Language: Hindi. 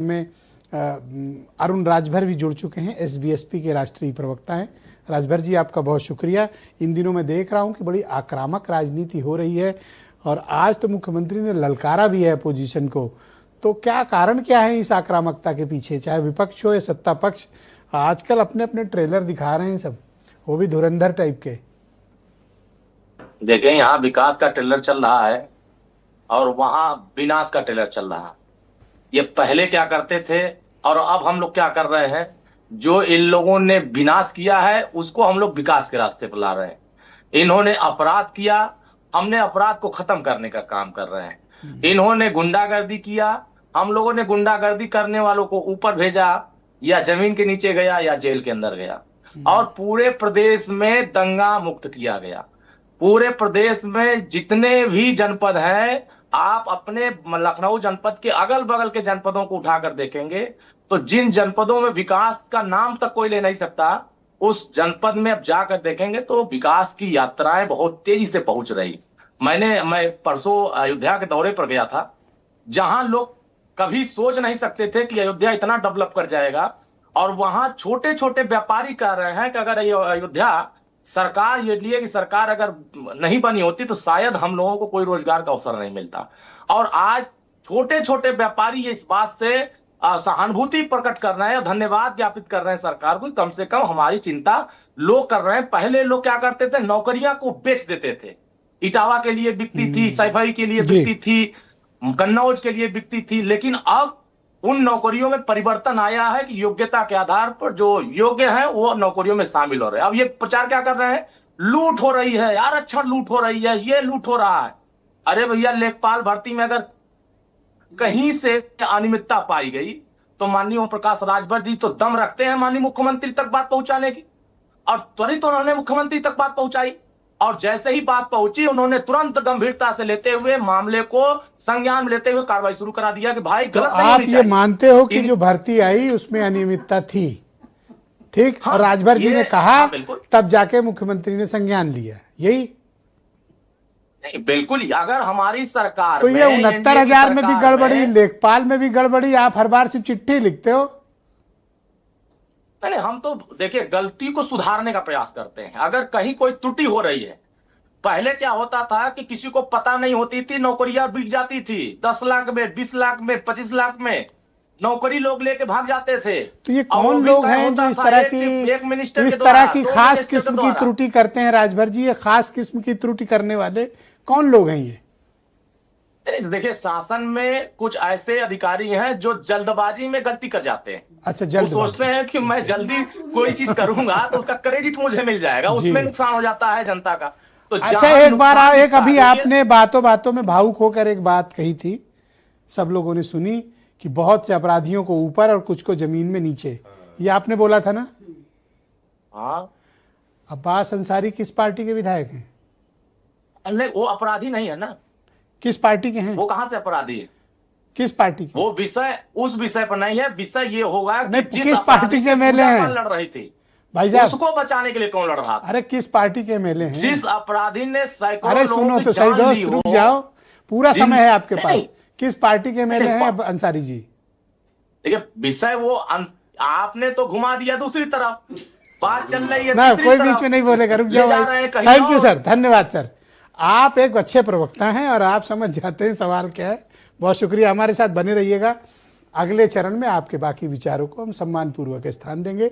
में अरुण राजभर भी जुड़ चुके हैं, एसबीएसपी के राष्ट्रीय प्रवक्ता हैं। राजभर जी, आपका बहुत शुक्रिया। इन दिनों मैं देख रहा हूं कि बड़ी आक्रामक राजनीति हो रही है और आज तो मुख्यमंत्री ने ललकारा भी है अपोजिशन को। तो क्या कारण क्या है इस आक्रामकता के पीछे, चाहे विपक्ष हो या सत्ता पक्ष? आजकल अपने अपने ट्रेलर दिखा रहे हैं सब, वो भी धुरंधर टाइप के। देखें, यहाँ विकास का ट्रेलर चल रहा है और वहां विनाश का ट्रेलर चल रहा है। ये पहले क्या करते थे और अब हम लोग क्या कर रहे हैं? जो इन लोगों ने विनाश किया है उसको हम लोग विकास के रास्ते पर ला रहे हैं। इन्होंने अपराध किया, हमने अपराध को खत्म करने का काम कर रहे हैं। इन्होंने गुंडागर्दी किया, हम लोगों ने गुंडागर्दी करने वालों को ऊपर भेजा, या जमीन के नीचे गया या जेल के अंदर गया। और पूरे प्रदेश में दंगा मुक्त किया गया। पूरे प्रदेश में जितने भी जनपद हैं, आप अपने लखनऊ जनपद के अगल बगल के जनपदों को उठाकर देखेंगे तो जिन जनपदों में विकास का नाम तक कोई ले नहीं सकता, उस जनपद में अब जाकर देखेंगे तो विकास की यात्राएं बहुत तेजी से पहुंच रही। मैं परसों अयोध्या के दौरे पर गया था, जहां लोग कभी सोच नहीं सकते थे कि अयोध्या इतना डेवलप कर जाएगा। और वहां छोटे छोटे व्यापारी कह रहे हैं कि अगर अयोध्या सरकार ये लिए कि सरकार अगर नहीं बनी होती तो शायद हम लोगों को कोई रोजगार का अवसर नहीं मिलता। और आज छोटे छोटे व्यापारी इस बात से सहानुभूति प्रकट कर रहे हैं, धन्यवाद ज्ञापित कर रहे हैं सरकार को, कम से कम हमारी चिंता लोग कर रहे हैं। पहले लोग क्या करते थे? नौकरियां को बेच देते थे। इटावा के लिए बिकती थी, सैफई के लिए बिकती थी, कन्नौज के लिए बिकती थी। लेकिन अब उन नौकरियों में परिवर्तन आया है कि योग्यता के आधार पर जो योग्य हैं वो नौकरियों में शामिल हो रहे हैं। अब ये प्रचार क्या कर रहे हैं? लूट हो रही है, आरक्षण लूट हो रही है, ये लूट हो रहा है। अरे भैया, लेखपाल भर्ती में अगर कहीं से अनियमितता पाई गई तो माननीय ओम प्रकाश राजभर जी तो दम रखते हैं माननीय मुख्यमंत्री तक बात पहुंचाने की, और त्वरित उन्होंने मुख्यमंत्री तक बात पहुंचाई। और जैसे ही बात पहुंची, उन्होंने तुरंत गंभीरता से लेते हुए मामले को संज्ञान में लेते हुए कार्रवाई शुरू करा दिया कि भाई तो आप ये मानते हो कि जो भर्ती आई उसमें अनियमितता थी, ठीक? हाँ, और राजभर जी ने कहा, हाँ, तब जाके मुख्यमंत्री ने संज्ञान लिया, यही? नहीं, बिल्कुल। अगर हमारी सरकार तो ये 69,000 में भी गड़बड़ी, लेखपाल में भी गड़बड़ी, आप हर बार सिर्फ चिट्ठी लिखते हो। नहीं, हम तो देखिए गलती को सुधारने का प्रयास करते हैं। अगर कहीं कोई त्रुटि हो रही है, पहले क्या होता था कि किसी को पता नहीं होती थी, नौकरियां बिक जाती थी 10 लाख में, 20 लाख में, 25 लाख में नौकरी लोग लेके भाग जाते थे। तो ये कौन लोग हैं जो इस तरह की खास किस्म की त्रुटि करते हैं? राजभर जी, ये खास किस्म की त्रुटि करने वाले कौन लोग हैं ये? देखिए, शासन में कुछ ऐसे अधिकारी हैं जो जल्दबाजी में गलती कर जाते हैं। अच्छा, जल्दबाजी सोचते हैं कि मैं जल्दी कोई चीज करूंगा तो उसका क्रेडिट मुझे मिल जाएगा, उसमें नुकसान हो जाता है जनता का। तो अच्छा, एक बार अभी आपने बातों बातों में भावुक होकर एक बात कही थी, सब लोगों ने सुनी, कि बहुत से अपराधियों को ऊपर और कुछ को जमीन में नीचे, ये आपने बोला था ना? हाँ। अब्बास अंसारी किस पार्टी के विधायक हैं? नहीं, वो अपराधी नहीं है ना। किस पार्टी के हैं? वो कहां से अपराधी है? किस पार्टी के? वो विषय उस विषय पर नहीं है। विषय ये होगा कि किस पार्टी के एमएलए हैं? लड़ रही थी भाई साहब, उसको बचाने के लिए कौन लड़ रहा था? अरे किस पार्टी के एमएलए हैं? जिस अपराधी ने सैकड़ों अरे सुनो तो सही दोस्त, रुक जाओ, पूरा समय है आपके पास। किस पार्टी के एमएलए हैं अंसारी जी? देखिए, विषय वो आपने तो घुमा दिया दूसरी तरफ, बात चल रही है ना, कोई बीच में नहीं बोलेगा, रुक जाओ। थैंक यू सर, धन्यवाद सर। आप एक अच्छे प्रवक्ता हैं और आप समझ जाते हैं सवाल क्या है। बहुत शुक्रिया, हमारे साथ बने रहिएगा। अगले चरण में आपके बाकी विचारों को हम सम्मानपूर्वक स्थान देंगे।